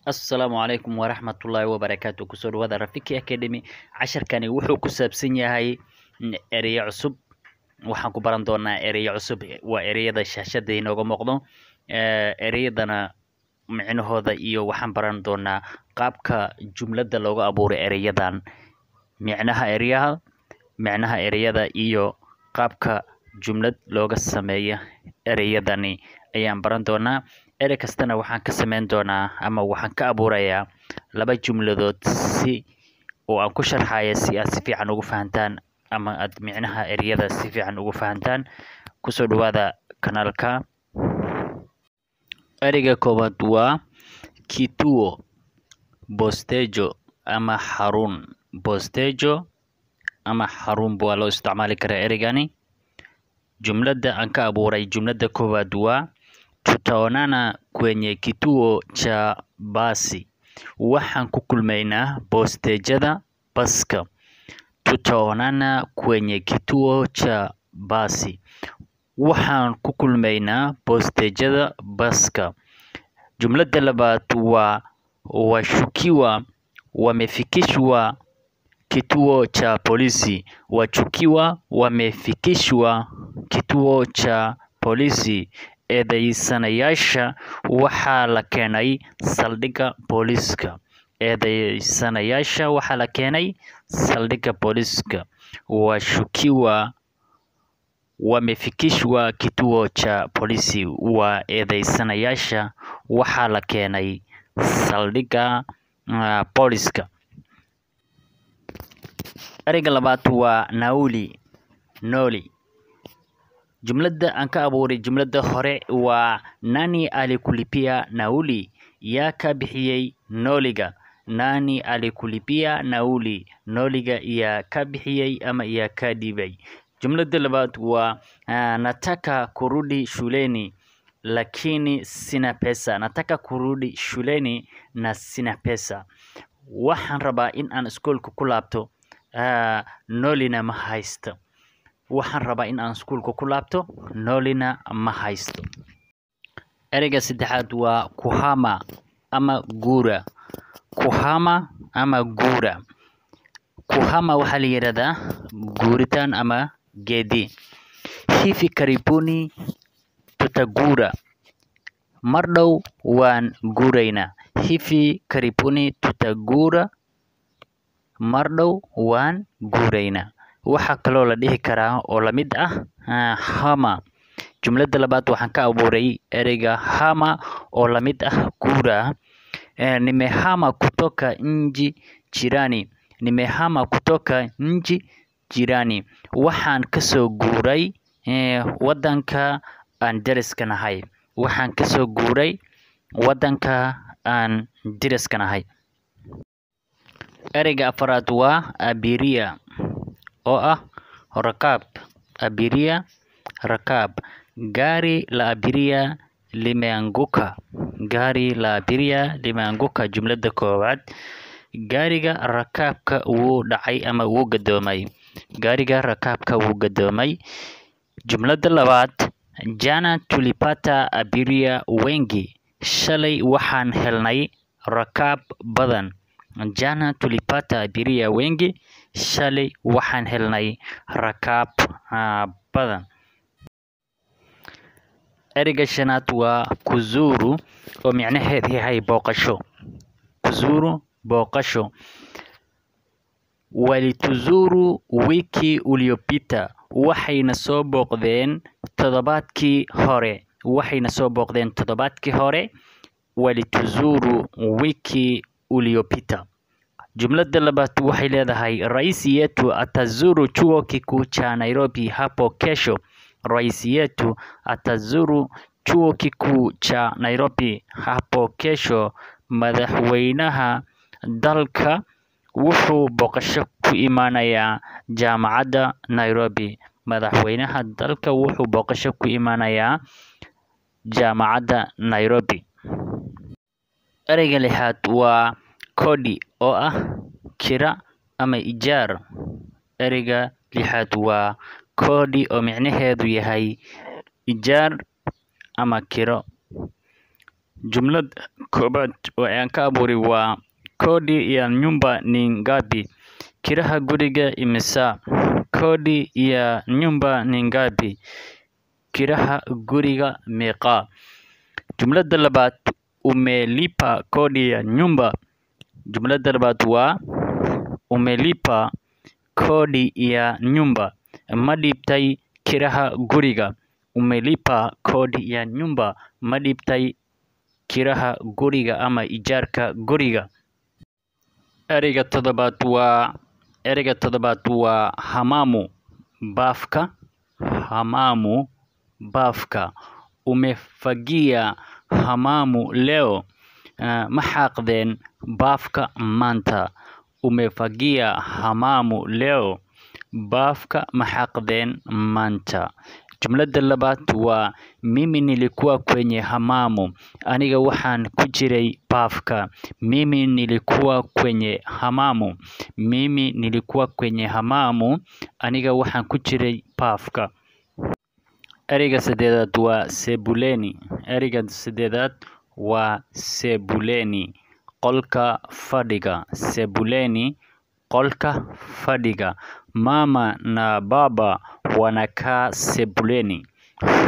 Assalaamu calaykum waraxmatullaahi wabarakaatuh. Kusoo dhawaada Rafiki Academy. Casharkani wuxuu ku saabsan yahay ereyo cusub. Waxaan ku baran doonaa ereyo cusub. Waa ereyada shaashada inooga muuqdo. Ereyadana micnahooda iyo waxaan baran doonaa qaabka jumlada looga abuuro ereyadan. Micnaha ereyada iyo qaabka jumlad looga sameeyo ereyadani ayaan baran doonaa. Erey kastana waxaan ka sameyn doonaa ama waxaan ka abuurayaa laba jumladood oo aan ku sharxayo si aad si fiican ugu fahantaan ama aad micnaha ereyada si fiican ugu fahantaan. Kusoo dhawaada kanaalka. Ereyga koowaad waa kituo, bostejo ama xarun. Bostejo ama xarun waa loo isticmaali karaa ereygani. Jumlada aan ka abuuray jumlada koowaad waa tutaonana kwenye kituo cha basi. Waxaan ku kulmaynaa bostejada baska. Tutaonana kwenye kituo cha basi. Waxaan ku kulmaynaa bostejada baska. Jumlada labaad waa washukiwa wamefikishwa kituo cha polisi. Washukiwa wamefikishwa kituo cha polisi. Eedeysanayaasha waxaa la keenay saldhigga booliska. Eedeysanayaasha waxaa la keenay saldhigga booliska. Washukiwa wamefikishwa kituo cha polisi. Waa eedeysanayaasha waxaa la keenay saldhigga booliska. Ereyga labaad waa nauli, noli. Jumlada aan ka abuuray jumlada hore waa nani alikulipia nauli. Yaa ka bixiyay noliga. Nani alikulipia nauli. Noliga yaa ka bixiyay ama yaa ka dhibay. Jumlada labaad waa nataka kurudi shuleni lakini sina pesa. Nataka kurudi shuleni na sina pesa. Waxaan rabaa in aan iskoolka ku laabto, nolina ma haysto. Waxaan rabaa in aan iskuulka ku laabto, nolina ma haysto. Ereyga saddexaad waa kuhama ama guura. Kuhama ama guura. Kuhama waxaa la yiraahdaa guuritaan ama geedi. Hivi karibuni tutagura. Mar dhow waan guuraynaa. Hivi karibuni tutagura. Mar dhow waan guuraynaa. Waxaa kaloo la dhihi karaa oo la mid ah hama. Jumlada labaad waxaan ka abuuray ereyga hama oo la mid ah guura. Nimehama kutoka nchi jirani. Nimehama kutoka nchi jirani. Waxaan kasoo guuray wadanka aan deriska nahay. Waxaan kasoo guuray wadanka aan deriska nahay. Ereyga afraad waa abiria oo ah rakaab. Abiria, rakaab. Gari la abiria limeanguka. Gari la abiria limeanguka. Jumlada koowaad. Gaariga rakaabka wuu dhacay ama wuu gadoomay. Gaariga rakaabka wuu gadoomay. Jumlada labaad. Jana tulipata abiria wengi. Shalay waxaan helnay rakaab badan. Jana tulipata abiria wengi. Shalay waxaan helnay rakaab badan. Ereyga shanaad waa kuzuru oo micnaheedu yahay booqasho. Kuzuru, booqasho. Walituzuru wiki uliopita. Waxayna soo booqdeen toddobaadkii hore. Waxayna soo booqdeen toddobaadkii hore. Walituzuru wiki uliopita. Jumlada labaad waxay leedahay rais yetu atazuru chuo kikuu cha Nairobi hapo kesho. Rais yetu atazuru chuo kikuu cha Nairobi hapo kesho. Madaxweynaha dalka wuxuu booqasho ku imaanayaa jaamacadda Nairobi. Madaxweynaha dalka wuxuu booqasho ku imaanayaa jaamacadda Nairobi. Ereyga lixaad waa kodi oo ah kira ama ijaar. Ereyga lixaad waa kodi oo micnaheedu yahay ijaar ama kiro. jumlad koobaad oo aan ka abuuray waa kodi ya nyumba ni ngapi? Kiraha guriga imisa? Kodi ya nyumba ni ngapi? Kiraha guriga meeqa? Jumlada labaad, umelipa kodi ya nyumba? Jumlada labaad waa umelipa kodi ya nyumba. Ma dhiibtay kiraha guriga? Umelipa kodi ya nyumba. Ma dhiibtay kiraha guriga ama ijaarka guriga. Ereyga toddobaad waa hamamu baafka. Hamamu baafka. Umefagia hamamu leo? Ma xaaqdeen baafka maanta? Umefagia hamamu leo? Baafka ma xaaqdeen maanta? Jumlada labaad waa mimi nilikuwa kwenye hamamu. Aniga waxaan ku jiray baafka. Mimi nilikuwa kwenye hamamu. Mimi nilikuwa kwenye hamamu. Aniga waxaan ku jiray baafka. Ereyga saddexaad waa sebuleni. Ereyga saddexaad waa sebuleni, qolka fadhiga. Sebuleni, qolka fadhiga. Mama na baba wanakaa sebuleni.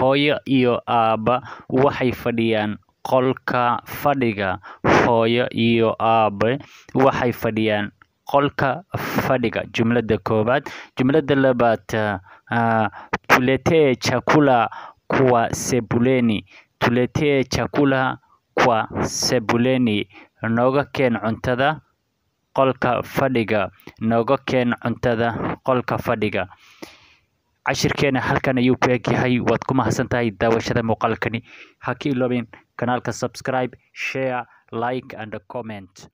Hooyo iyo aabba waxay fadhiyaan qolka fadhiga. Hooyo iyo aabbe waxay fadhiyaan qolka fadhiga. Jumlada koobaad. Jumlada labaad, tuletee chakula kwa sebuleni. Tuletee chakula kwa sebuleni. Nooga keen cuntada qolka fadhiga. Nooga keen cuntada qolka fadhiga. Cashirkeena halkan ayuu ku eg yahay. Waad ku mahadsantahay daawashada muuqaalkani. Ha ka iloobin kanaalka subscribe, share, like and comment.